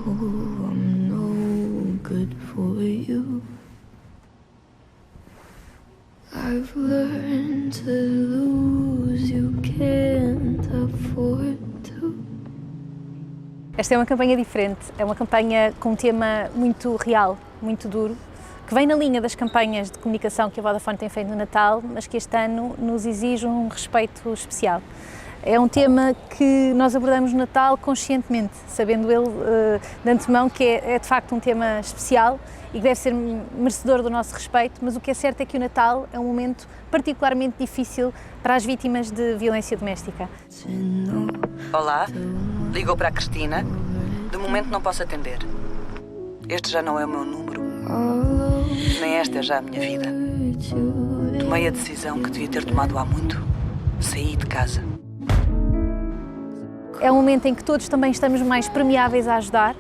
I'm no good for you. I've learned to lose, you can't afford to. Esta é uma campanha diferente, é uma campanha com um tema muito real, muito duro, que vem na linha das campanhas de comunicação que a Vodafone tem feito no Natal, mas que este ano nos exige um respeito especial. É um tema que nós abordamos no Natal conscientemente, sabendo ele de antemão que é de facto um tema especial e que deve ser merecedor do nosso respeito, mas o que é certo é que o Natal é um momento particularmente difícil para as vítimas de violência doméstica. Olá, ligou para a Cristina. De momento não posso atender. Este já não é o meu número, nem esta é já a minha vida. Tomei a decisão que devia ter tomado há muito. Saí de casa. É um momento em que todos também estamos mais permeáveis a ajudar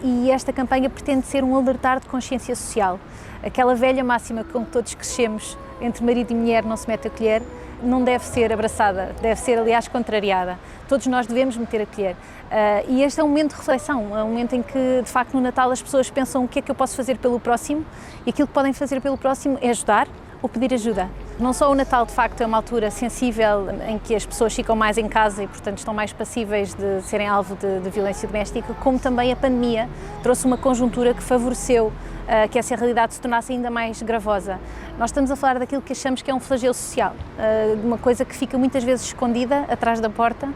e esta campanha pretende ser um alertar de consciência social. Aquela velha máxima com que todos crescemos, entre marido e mulher não se mete a colher, não deve ser abraçada, deve ser, aliás, contrariada. Todos nós devemos meter a colher. E este é um momento de reflexão, é um momento em que, de facto, no Natal as pessoas pensam o que é que eu posso fazer pelo próximo e aquilo que podem fazer pelo próximo é ajudar ou pedir ajuda. Não só o Natal, de facto, é uma altura sensível em que as pessoas ficam mais em casa e, portanto, estão mais passíveis de serem alvo de violência doméstica, como também a pandemia trouxe uma conjuntura que favoreceu que essa realidade se tornasse ainda mais gravosa. Nós estamos a falar daquilo que achamos que é um flagelo social, de uma coisa que fica muitas vezes escondida atrás da porta,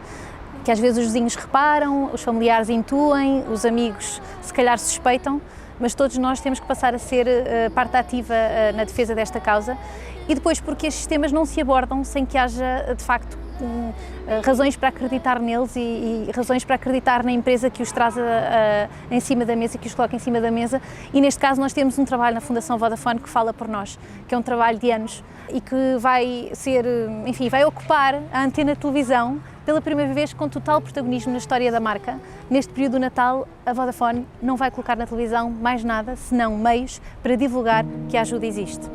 que às vezes os vizinhos reparam, os familiares intuem, os amigos se calhar suspeitam, mas todos nós temos que passar a ser parte ativa na defesa desta causa e depois porque estes temas não se abordam sem que haja, de facto, razões para acreditar neles e razões para acreditar na empresa que os traz em cima da mesa, que os coloca em cima da mesa. E neste caso nós temos um trabalho na Fundação Vodafone que fala por nós, que é um trabalho de anos e que vai ser, enfim, vai ocupar a antena de televisão pela primeira vez com total protagonismo na história da marca. Neste período do Natal, a Vodafone não vai colocar na televisão mais nada, senão meios para divulgar que a ajuda existe.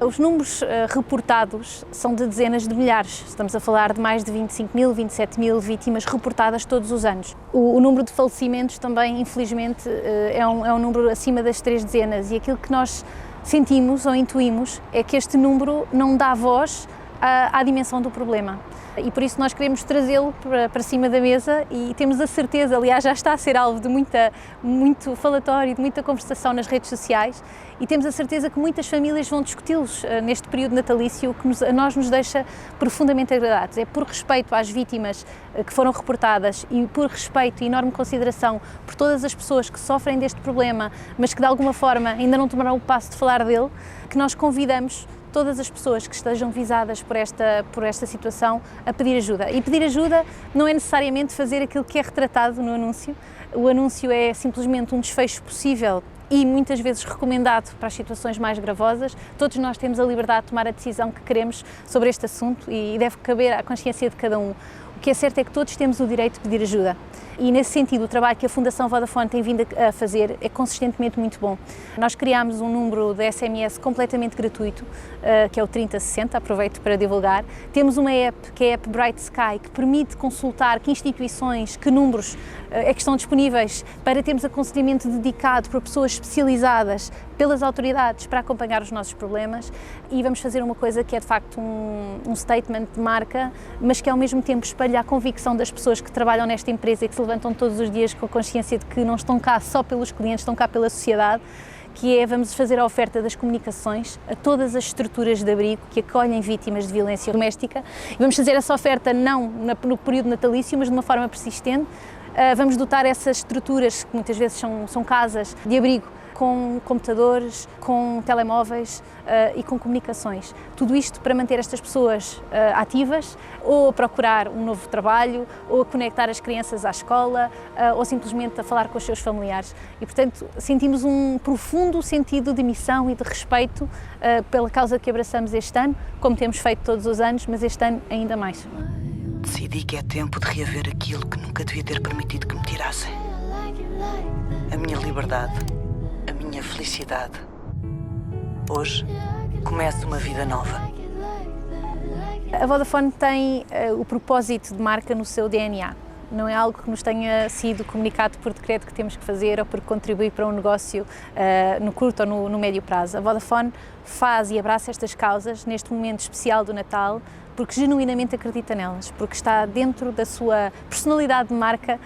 Os números reportados são de dezenas de milhares. Estamos a falar de mais de 25 mil, 27 mil vítimas reportadas todos os anos. O número de falecimentos também, infelizmente, é um número acima das 3 dezenas e aquilo que nós sentimos ou intuímos é que este número não dá voz à dimensão do problema. E por isso nós queremos trazê-lo para cima da mesa e temos a certeza, aliás, já está a ser alvo de muito falatório, de muita conversação nas redes sociais e temos a certeza que muitas famílias vão discuti-los neste período natalício, o que a nós nos deixa profundamente agradados. É por respeito às vítimas que foram reportadas e por respeito e enorme consideração por todas as pessoas que sofrem deste problema, mas que de alguma forma ainda não tomaram o passo de falar dele, que nós convidamos todas as pessoas que estejam visadas por esta situação a pedir ajuda. E pedir ajuda não é necessariamente fazer aquilo que é retratado no anúncio. O anúncio é simplesmente um desfecho possível e muitas vezes recomendado para as situações mais gravosas. Todos nós temos a liberdade de tomar a decisão que queremos sobre este assunto e deve caber à consciência de cada um. O que é certo é que todos temos o direito de pedir ajuda. E nesse sentido, o trabalho que a Fundação Vodafone tem vindo a fazer é consistentemente muito bom. Nós criámos um número de SMS completamente gratuito, que é o 3060, aproveito para divulgar. Temos uma app, que é a app Bright Sky, que permite consultar que instituições, que números é que estão disponíveis para termos aconselhamento dedicado por pessoas especializadas pelas autoridades para acompanhar os nossos problemas e vamos fazer uma coisa que é de facto um statement de marca, mas que ao mesmo tempo espelha a convicção das pessoas que trabalham nesta empresa e que se levantam todos os dias com a consciência de que não estão cá só pelos clientes, estão cá pela sociedade, que é vamos fazer a oferta das comunicações a todas as estruturas de abrigo que acolhem vítimas de violência doméstica e vamos fazer essa oferta não no período natalício, mas de uma forma persistente. Vamos dotar essas estruturas, que muitas vezes são casas de abrigo, com computadores, com telemóveis e com comunicações. Tudo isto para manter estas pessoas ativas ou a procurar um novo trabalho, ou a conectar as crianças à escola, ou simplesmente a falar com os seus familiares. E, portanto, sentimos um profundo sentido de missão e de respeito pela causa que abraçamos este ano, como temos feito todos os anos, mas este ano ainda mais. Decidi que é tempo de reaver aquilo que nunca devia ter permitido que me tirassem. A minha liberdade. A minha felicidade. Hoje, começo uma vida nova. A Vodafone tem o propósito de marca no seu DNA não é algo que nos tenha sido comunicado por decreto que temos que fazer ou por contribuir para um negócio no curto ou no médio prazo. A Vodafone faz e abraça estas causas neste momento especial do Natal porque genuinamente acredita nelas, porque está dentro da sua personalidade de marca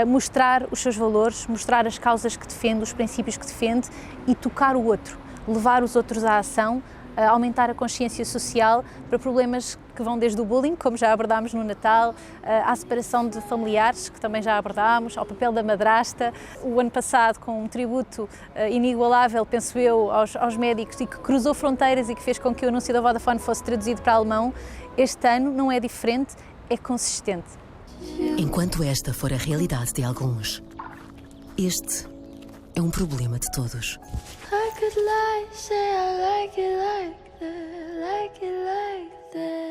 mostrar os seus valores, mostrar as causas que defende, os princípios que defende e tocar o outro, levar os outros à ação, aumentar a consciência social para problemas que vão desde o bullying, como já abordámos no Natal, à separação de familiares, que também já abordámos, ao papel da madrasta. O ano passado, com um tributo inigualável, penso eu, aos médicos e que cruzou fronteiras e que fez com que o anúncio da Vodafone fosse traduzido para alemão, este ano não é diferente, é consistente. Enquanto esta for a realidade de alguns, este é um problema de todos. I could lie, say I like it like that, like it like that.